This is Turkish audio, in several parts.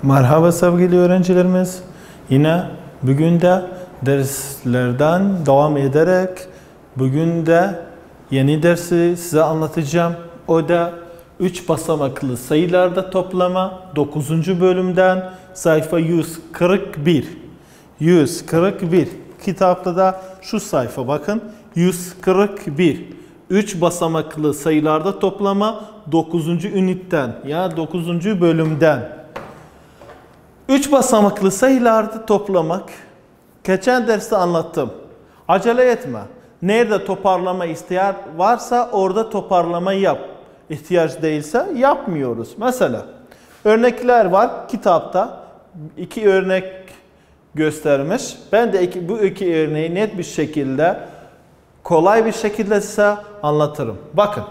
Merhaba sevgili öğrencilerimiz. Yine bugün de derslerden devam ederek bugün de yeni dersi size anlatacağım. O da 3 basamaklı sayılarda toplama 9. bölümden sayfa 141. 141. Kitapta da şu sayfa bakın. 141. 3 basamaklı sayılarda toplama 9. ünitten ya 9. bölümden. 3 basamaklı sayılarda toplamak geçen derste anlattım. Acele etme. Nerede toparlama ihtiyar varsa orada toparlama yap. İhtiyaç değilse yapmıyoruz. Mesela örnekler var kitapta. 2 örnek göstermiş. Ben de bu 2 örneği net bir şekilde kolay bir şekilde size anlatırım. Bakın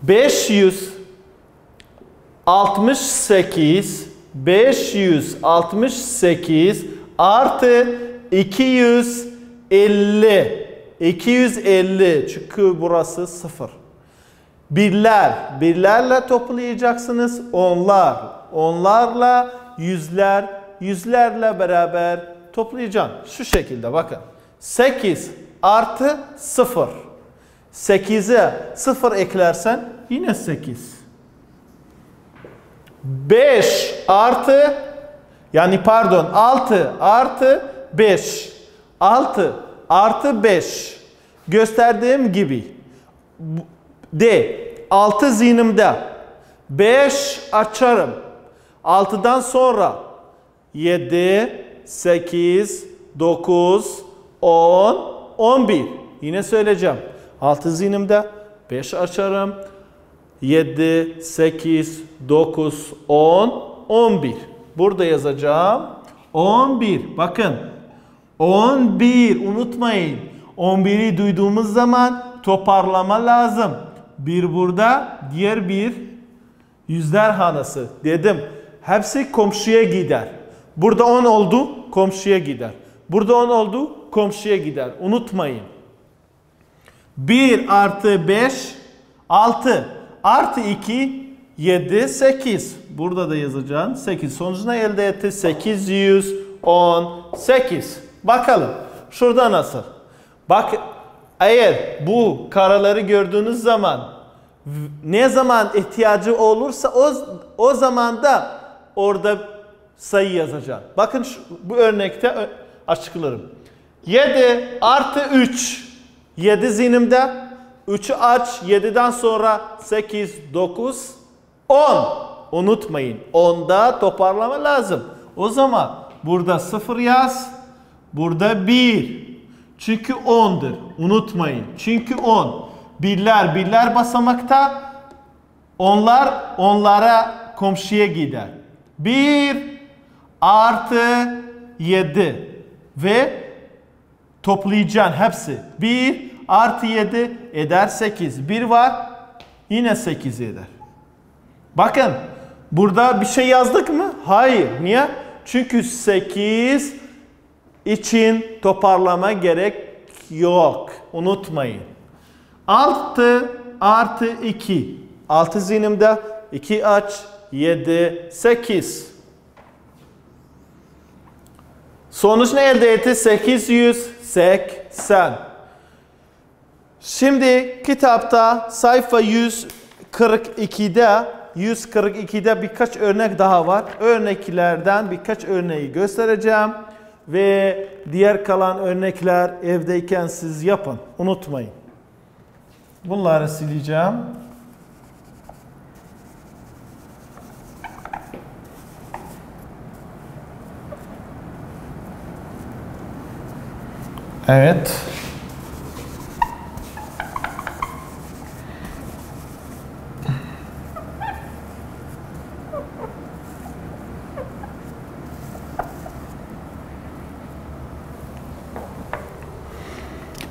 568 artı 250 çünkü burası 0. Birlerle toplayacaksınız. Onlarla yüzlerle beraber toplayacaksın. Şu şekilde bakın. 8 artı 0. 8'e 0 eklersen yine 8. 6 artı 5. 6 artı 5. Gösterdiğim gibi. 6 zihnimde. 5 açarım. 6'dan sonra 7, 8, 9, 10, 11. Yine söyleyeceğim. 6 zihnimde. 5 açarım. 7, 8, 9, 10, 11. Burada yazacağım. 11. Bakın. 11. Unutmayın. 11'i duyduğumuz zaman toparlama lazım. Bir burada, diğer bir yüzler hanesi. Dedim. Hepsi komşuya gider. Burada 10 oldu, komşuya gider. Burada 10 oldu, komşuya gider. Unutmayın. 1 artı 5, 6. Artı 2, 7, 8. Burada da yazacağım. 8. Sonucunu elde etti. 818. Bakalım. Şurada nasıl? Bak eğer bu karaları gördüğünüz zaman ne zaman ihtiyacı olursa o zaman da orada sayı yazacağım. Bakın bu örnekte açıklarım. 7 artı 3. 7 zihnimde. 3'ü aç. 7'den sonra 8, 9, 10. Unutmayın. 10'da toparlama lazım. O zaman burada 0 yaz. Burada 1. Çünkü 10'dur. Unutmayın. Çünkü 10. Birler basamakta. Onlara komşuya gider. 1 artı 7. Ve toplayacaksın hepsi. 1 artı 7 eder 8. 1 var. Yine 8 eder. Bakın. Burada bir şey yazdık mı? Hayır. Niye? Çünkü 8 için toparlama gerek yok. Unutmayın. 6 artı 2. 6 zihnimde. 2 aç. 7, 8. Sonuç ne elde etti? 880. Şimdi kitapta sayfa 142'de birkaç örnek daha var. Örneklerden birkaç örneği göstereceğim. Ve diğer kalan örnekler evdeyken siz yapın. Unutmayın. Bunları sileceğim. Evet.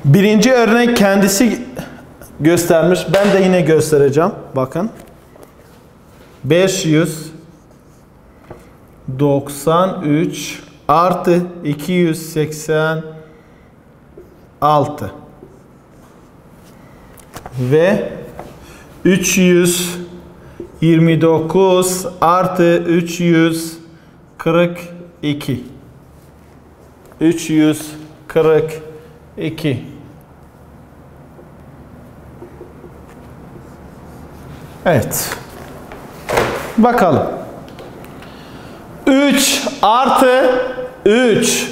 Birinci örnek kendisi göstermiş. Ben de yine göstereceğim. Bakın. 593 artı 286 ve 329 artı 300 342. 342. Evet. Bakalım. 3 artı 3.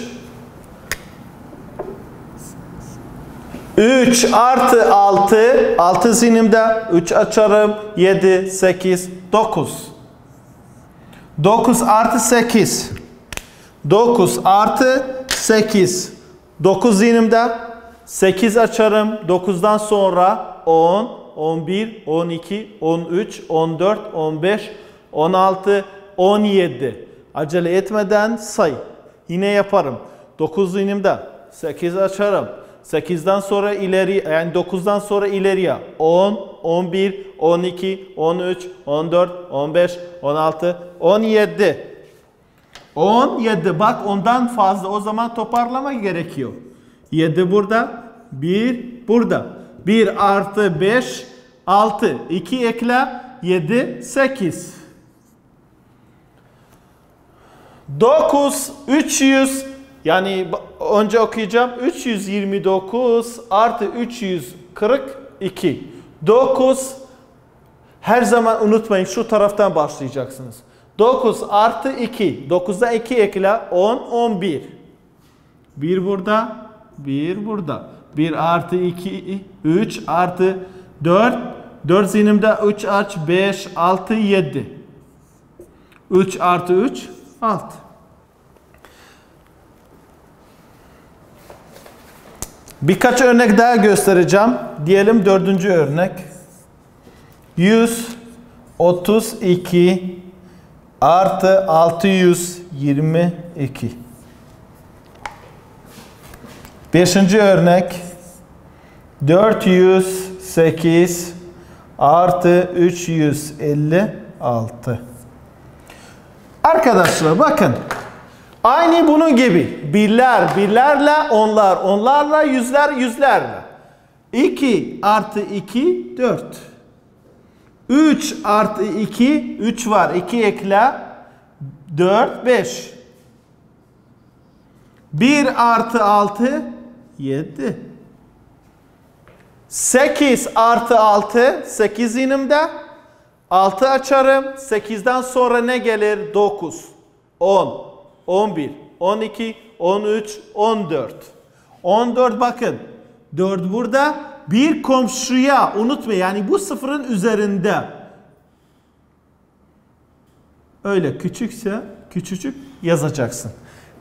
3 artı 6. 6 zihnimde. 3 açarım. 7, 8, 9. 9 artı 8. 9 artı 8. 9 zihnimde. 8 açarım. 9'dan sonra 10. 11, 12, 13, 14, 15, 16, 17. Acele etmeden say. Yine yaparım. 9 zihnimde. 8 açarım. 8'den sonra ileri, yani 9'dan sonra ileriye. 10, 11, 12, 13, 14, 15, 16, 17. 17. Bak ondan fazla. O zaman toparlama gerekiyor. 7 burada. 1 burada. 1 artı 5, 6. 2 ekle, 7, 8. 9, 300. Yani önce okuyacağım. 329 artı 342. 9. Her zaman unutmayın, şu taraftan başlayacaksınız. 9 artı 2. 9'da 2 ekle, 10, 11. 1 burada. 1 burada. 1 artı 2, 3 artı 4. 4 zihnimde 3 aç, 5, 6, 7. 3 artı 3, 6. Birkaç örnek daha göstereceğim. Diyelim 4. örnek. 132 artı 622. 5. örnek. 408 artı 356. Arkadaşlar bakın. Aynı bunun gibi. Birler, birlerle, onlar, onlarla, yüzler, yüzlerle. 2 artı 2, 4. 3 artı 2, 3 var. 2 ekle, 4, 5. 1 artı 6, 7. 8 artı 6, 8 zihnimde. 6 açarım. 8'den sonra ne gelir? 9, 10, 11, 12, 13, 14. 14 bakın. 4 burada. Bir komşuya unutma, yani bu sıfırın üzerinde. Öyle küçükse küçücük yazacaksın.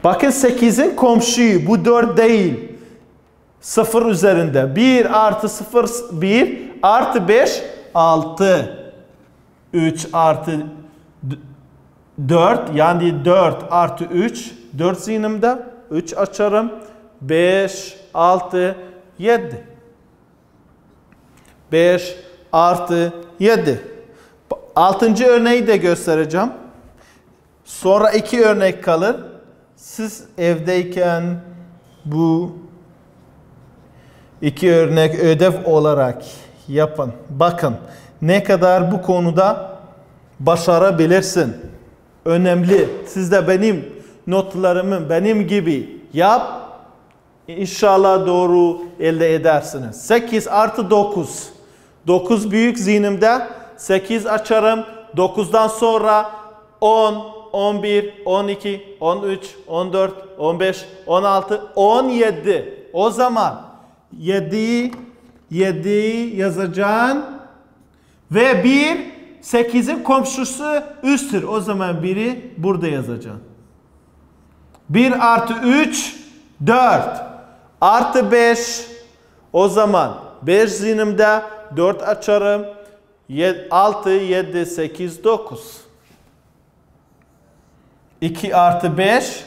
Bakın 8'in komşuyu, bu 4 değil. 0 üzerinde. 1 artı 0, 1 artı 5, 6. 3 artı 4, yani 4 artı 3. 4 zihnimde. 3 açarım. 5, 6, 7. 5 artı 7. 6. örneği de göstereceğim. Sonra 2 örnek kalır. Siz evdeyken bu 2 örnek ödev olarak yapın. Bakın ne kadar bu konuda başarabilirsin. Önemli. Siz de benim notlarımı benim gibi yap. İnşallah doğru elde edersiniz. 8 artı 9. 9 büyük zihnimde. 8 açarım. 9'dan sonra 10, 11, 12, 13, 14, 15, 16, 17. O zaman 7'yi yazacaksın. Ve 1, 8'in komşusu üsttür. O zaman 1'i burada yazacaksın. 1 artı 3, 4. Artı 5. O zaman 5 zihnimde. 4 açarım. 6, 7, 8, 9. 2 artı 5.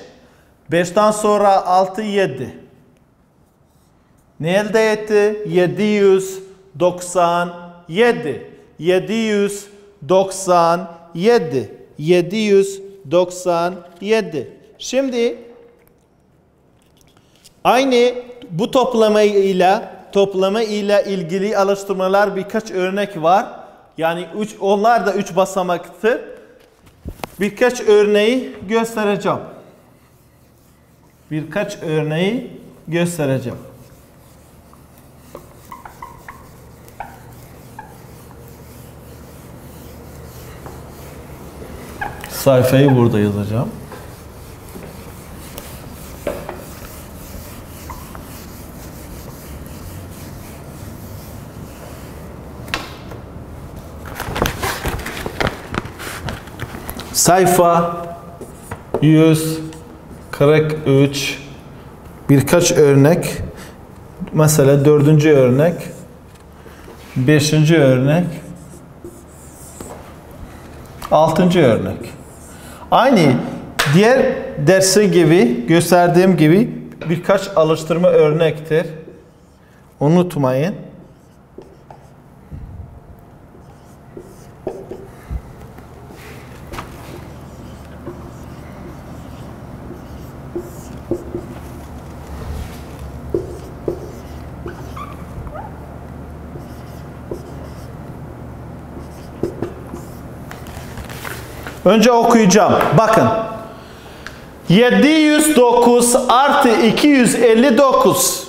5'ten sonra 6, 7. Ne elde etti? 797. 797. 797. Şimdi aynı bu toplama ile ilgili alıştırmalar, birkaç örnek var. Yani onlar da 3 basamaktır. birkaç örneği göstereceğim. Birkaç örneği göstereceğim. Sayfayı burada yazacağım. Sayfa 143 birkaç örnek. Mesela 4. örnek, 5. örnek, 6. örnek. Aynı diğer dersi gibi gösterdiğim gibi birkaç alıştırma örnektir. Unutmayın. Önce okuyacağım. Bakın. 709 artı 259.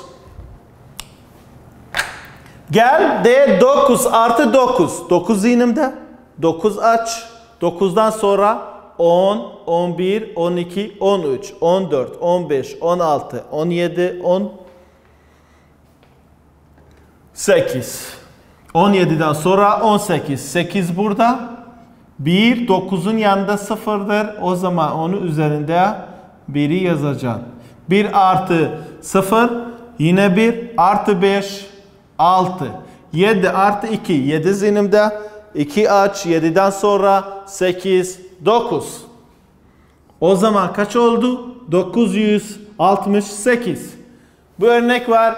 Gel de 9 artı 9. 9 zihnimde. 9 aç. 9'dan sonra 10, 11, 12, 13, 14, 15, 16, 17, 18. 17'den sonra 18. 8 burada. 1, 9'un yanında 0'dır. O zaman onun üzerinde 1'i yazacağım. 1 artı 0 yine 1 artı 5 6. 7 artı 2 7 zihnimde. 2 aç. 7'den sonra 8 9. O zaman kaç oldu? 968. Bu örnek var.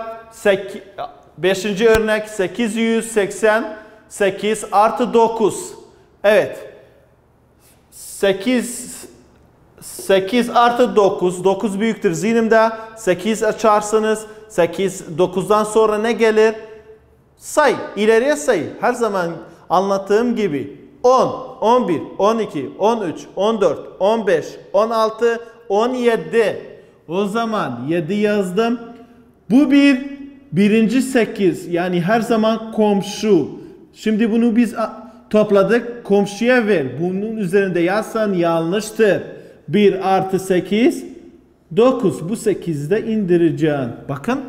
5. örnek 888 artı 9. Evet. 8 artı 9. 9 büyüktür zihnimde. 8 açarsınız. 9'dan sonra ne gelir? Say. İleriye say. Her zaman anlattığım gibi. 10, 11, 12, 13, 14, 15, 16, 17. O zaman 7 yazdım. Bu birinci 8. Yani her zaman komşu. Şimdi bunu biz topladık. Komşuya ver. Bunun üzerinde yazsan yanlıştır. 1 artı 8 9. Bu 8'i de indireceğim. Bakın.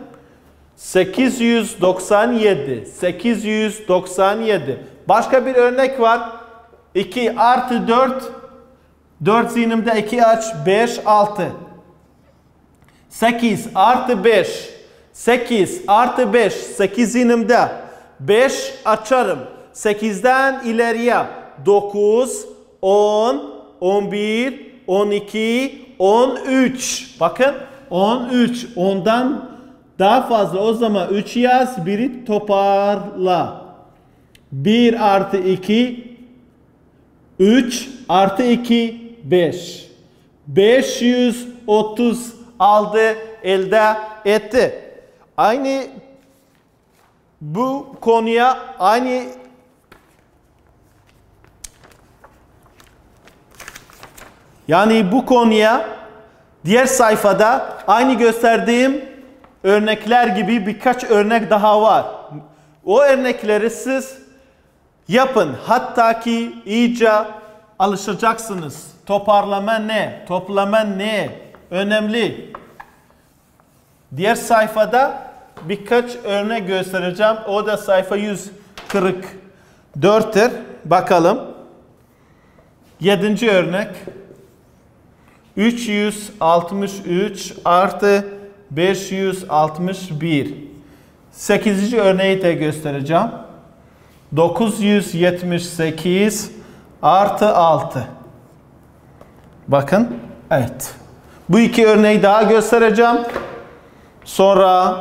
897. 897. Başka bir örnek var. 2 artı 4. 4 zihnimde 2 aç. 5 6. 8 artı 5. 8 artı 5. 8 zihnimde. 5 açarım. 8'den ileriye 9, 10, 11, 12, 13. Bakın 13. 10'dan daha fazla. O zaman 3 yaz. 1'i toparla. 1 artı 2 3 artı 2 5. 530 aldı, elde etti. Aynı bu konuya bu konuya diğer sayfada aynı gösterdiğim örnekler gibi birkaç örnek daha var. O örnekleri siz yapın. Hatta ki iyice alışacaksınız. Toparlama ne? Toplama ne? Önemli. Diğer sayfada birkaç örnek göstereceğim. O da sayfa 144'tür. Bakalım. 7. örnek. 363 artı 561. 8. örneği de göstereceğim. 978 artı 6. Bakın. Evet. Bu iki örneği daha göstereceğim. Sonra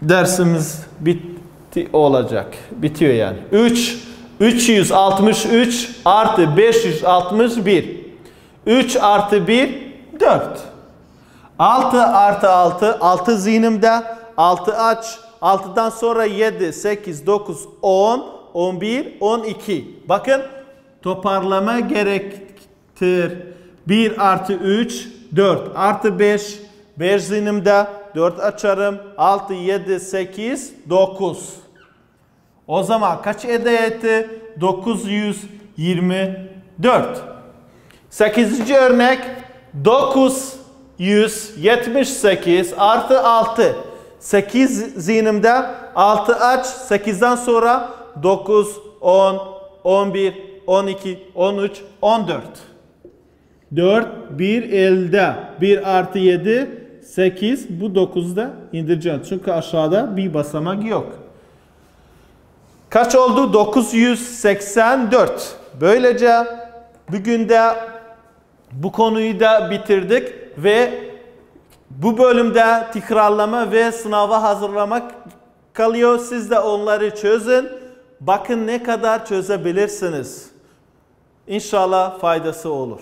dersimiz bitti olacak. Bitiyor yani. 363 artı 561. 3 artı 1 4. 6 artı 6. 6 zihnimde. 6 aç. 6'dan sonra 7, 8, 9, 10, 11, 12. Bakın toparlama gerektir. 1 artı 3, 4 artı 5. 5 zihnimde 4 açarım. 6, 7, 8, 9. O zaman kaç elde etti? 924. 8. örnek 978 artı 6. 8 zihnimde 6 aç. 8'den sonra 9, 10, 11, 12, 13, 14. 4, 1 elde. 1 artı 7, 8. Bu 9'da indireceğim. Çünkü aşağıda bir basamak yok. Kaç oldu? 984. Böylece bugün de bu konuyu da bitirdik ve bu bölümde tekrarlama ve sınava hazırlamak kalıyor. Siz de onları çözün. Bakın ne kadar çözebilirsiniz. İnşallah faydası olur.